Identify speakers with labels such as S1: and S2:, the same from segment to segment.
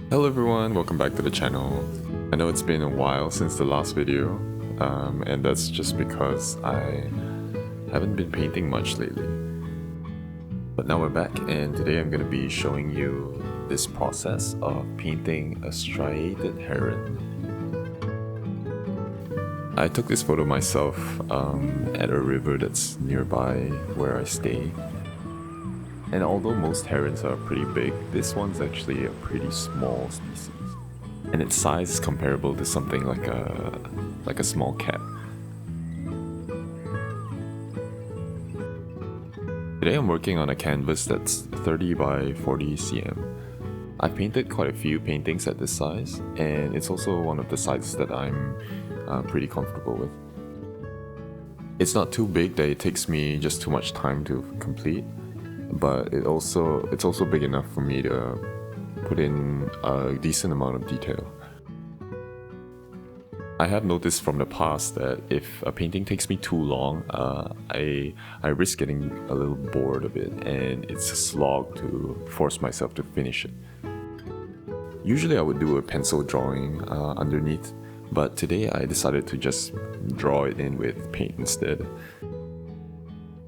S1: Hello everyone, welcome back to the channel. I know it's been a while since the last video, and that's just because I haven't been painting much lately. But now we're back, and today I'm going to be showing you this process of painting a striated heron. I took this photo myself at a river that's nearby where I stay. And although most herons are pretty big, this one's actually a pretty small species. And its size is comparable to something like a small cat. Today I'm working on a canvas that's 30 by 40 cm. I've painted quite a few paintings at this size, and it's also one of the sizes that I'm pretty comfortable with. It's not too big that it takes me just too much time to complete, but it's also big enough for me to put in a decent amount of detail. I have noticed from the past that if a painting takes me too long, I risk getting a little bored of it, and it's a slog to force myself to finish it. Usually I would do a pencil drawing underneath, but today I decided to just draw it in with paint instead.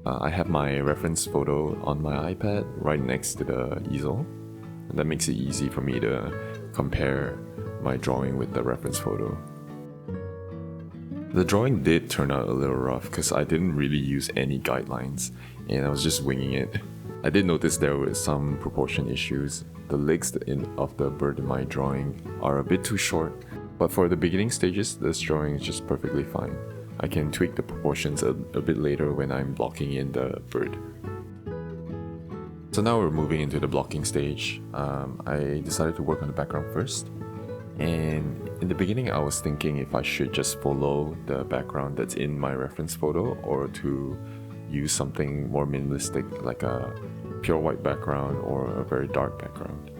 S1: I have my reference photo on my iPad right next to the easel, and that makes it easy for me to compare my drawing with the reference photo. The drawing did turn out a little rough because I didn't really use any guidelines and I was just winging it. I did notice there were some proportion issues. The legs of the bird in my drawing are a bit too short, but for the beginning stages, this drawing is just perfectly fine. I can tweak the proportions a bit later when I'm blocking in the bird. So now we're moving into the blocking stage. I decided to work on the background first. And in the beginning I was thinking if I should just follow the background that's in my reference photo or to use something more minimalistic like a pure white background or a very dark background.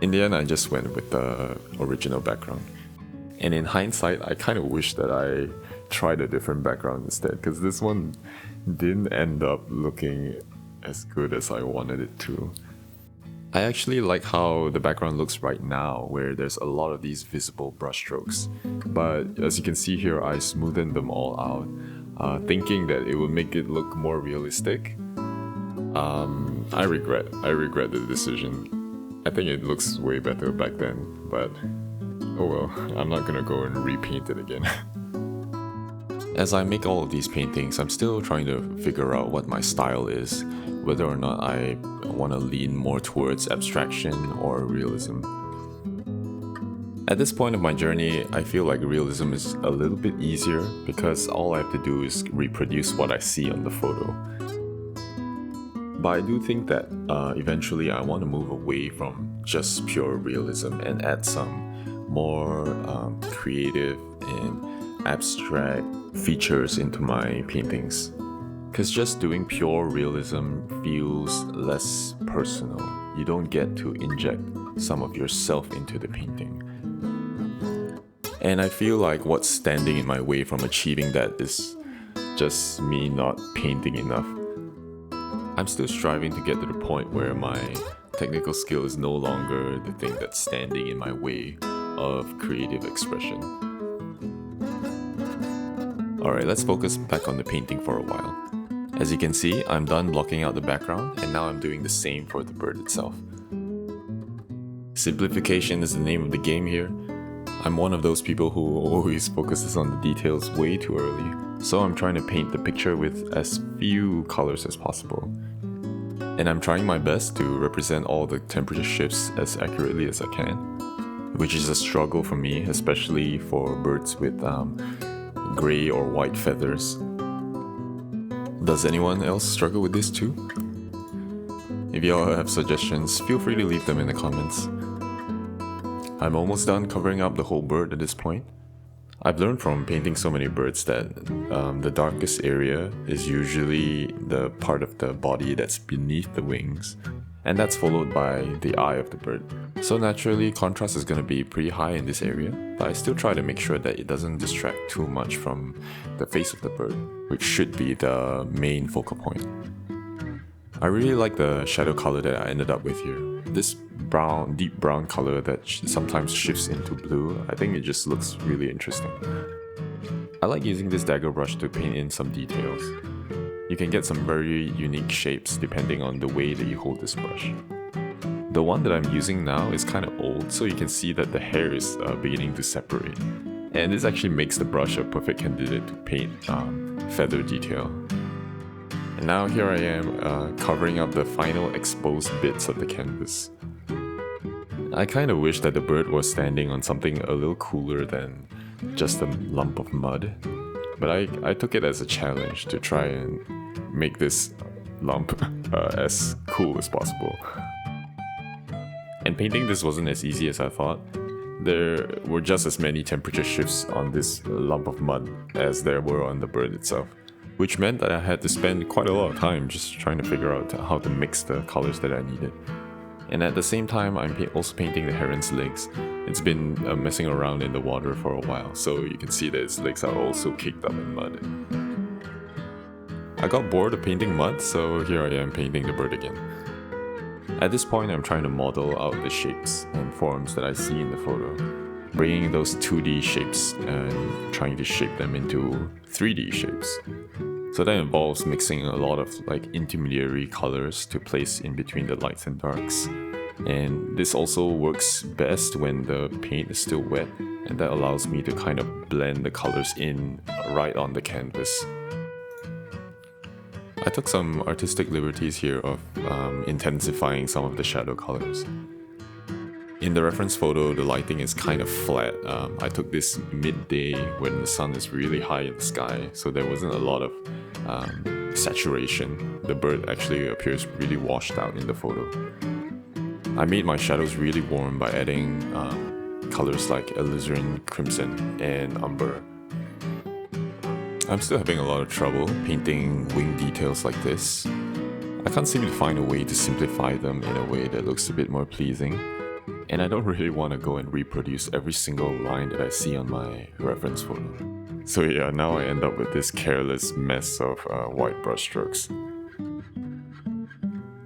S1: In the end I just went with the original background. And in hindsight I kind of wish that I tried a different background instead, because this one didn't end up looking as good as I wanted it to. I actually like how the background looks right now, where there's a lot of these visible brushstrokes, but as you can see here I smoothened them all out, thinking that it would make it look more realistic. I regret the decision. I think it looks way better back then, but oh well, I'm not gonna go and repaint it again. As I make all of these paintings, I'm still trying to figure out what my style is, whether or not I want to lean more towards abstraction or realism. At this point of my journey, I feel like realism is a little bit easier because all I have to do is reproduce what I see on the photo. But I do think that eventually I want to move away from just pure realism and add some more creative and abstract features into my paintings, because just doing pure realism feels less personal. You don't get to inject some of yourself into the painting, and I feel like what's standing in my way from achieving that is just me not painting enough. I'm still striving to get to the point where my technical skill is no longer the thing that's standing in my way of creative expression. Alright, let's focus back on the painting for a while. As you can see, I'm done blocking out the background, and now I'm doing the same for the bird itself. Simplification is the name of the game here. I'm one of those people who always focuses on the details way too early, so I'm trying to paint the picture with as few colors as possible. And I'm trying my best to represent all the temperature shifts as accurately as I can, which is a struggle for me, especially for birds with gray or white feathers. Does anyone else struggle with this too? If y'all have suggestions, feel free to leave them in the comments. I'm almost done covering up the whole bird at this point. I've learned from painting so many birds that the darkest area is usually the part of the body that's beneath the wings, and that's followed by the eye of the bird. So naturally, contrast is going to be pretty high in this area, but I still try to make sure that it doesn't distract too much from the face of the bird, which should be the main focal point. I really like the shadow color that I ended up with here. This brown, deep brown color that sometimes shifts into blue. I think it just looks really interesting. I like using this dagger brush to paint in some details. You can get some very unique shapes depending on the way that you hold this brush. The one that I'm using now is kind of old, so you can see that the hair is beginning to separate. And this actually makes the brush a perfect candidate to paint feather detail. And now here I am covering up the final exposed bits of the canvas. I kind of wish that the bird was standing on something a little cooler than just a lump of mud. But I took it as a challenge to try and make this lump as cool as possible. And painting this wasn't as easy as I thought. There were just as many temperature shifts on this lump of mud as there were on the bird itself, which meant that I had to spend quite a lot of time just trying to figure out how to mix the colors that I needed. And at the same time, I'm also painting the heron's legs. It's been messing around in the water for a while, so you can see that its legs are also caked up in mud. I got bored of painting mud, so here I am painting the bird again. At this point, I'm trying to model out the shapes and forms that I see in the photo, bringing those 2D shapes and trying to shape them into 3D shapes. So that involves mixing a lot of intermediary colors to place in between the lights and darks. And this also works best when the paint is still wet, and that allows me to kind of blend the colors in right on the canvas. I took some artistic liberties here of intensifying some of the shadow colors. In the reference photo, the lighting is kind of flat. I took this midday when the sun is really high in the sky, so there wasn't a lot of saturation. The bird actually appears really washed out in the photo. I made my shadows really warm by adding colors like alizarin, crimson, and umber. I'm still having a lot of trouble painting wing details like this. I can't seem to find a way to simplify them in a way that looks a bit more pleasing. And I don't really want to go and reproduce every single line that I see on my reference photo. So yeah, now I end up with this careless mess of white brush strokes.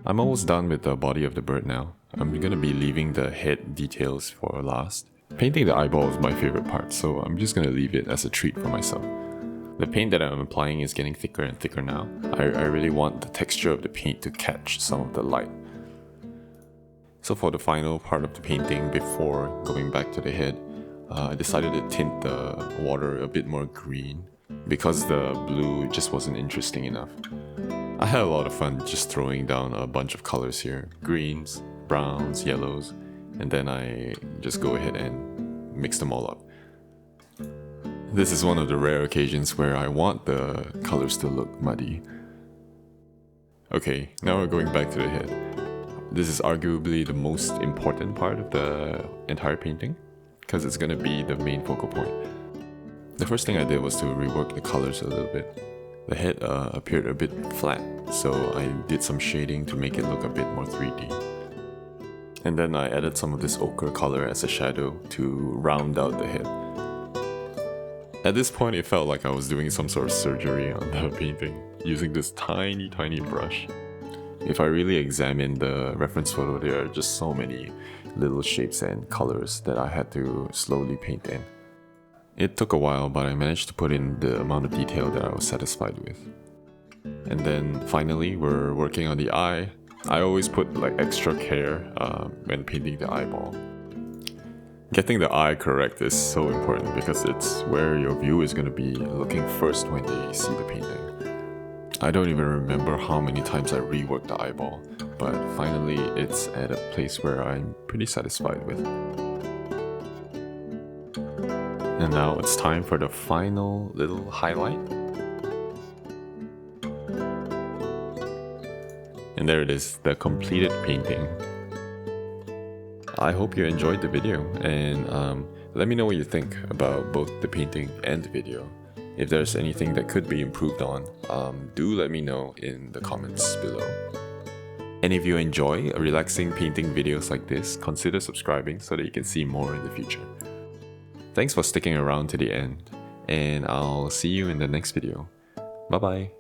S1: I'm almost done with the body of the bird now. I'm gonna be leaving the head details for last. Painting the eyeball is my favorite part, so I'm just gonna leave it as a treat for myself. The paint that I'm applying is getting thicker and thicker now. I really want the texture of the paint to catch some of the light. So for the final part of the painting, before going back to the head, I decided to tint the water a bit more green because the blue just wasn't interesting enough. I had a lot of fun just throwing down a bunch of colors here. Greens, browns, yellows, and then I just go ahead and mix them all up. This is one of the rare occasions where I want the colors to look muddy. Okay, now we're going back to the head. This is arguably the most important part of the entire painting, because it's gonna be the main focal point. The first thing I did was to rework the colors a little bit. The head appeared a bit flat, so I did some shading to make it look a bit more 3D. And then I added some of this ochre color as a shadow to round out the head. At this point, it felt like I was doing some sort of surgery on the painting, using this tiny brush. If I really examine the reference photo, there are just so many little shapes and colors that I had to slowly paint in. It took a while, but I managed to put in the amount of detail that I was satisfied with. And then finally, we're working on the eye. I always put extra care when painting the eyeball. Getting the eye correct is so important because it's where your viewer is going to be looking first when they see the painting. I don't even remember how many times I reworked the eyeball, but finally it's at a place where I'm pretty satisfied with. And now it's time for the final little highlight. And there it is, the completed painting. I hope you enjoyed the video, and let me know what you think about both the painting and the video. If there's anything that could be improved on, do let me know in the comments below. And if you enjoy relaxing painting videos like this, consider subscribing so that you can see more in the future. Thanks for sticking around to the end, and I'll see you in the next video. Bye bye.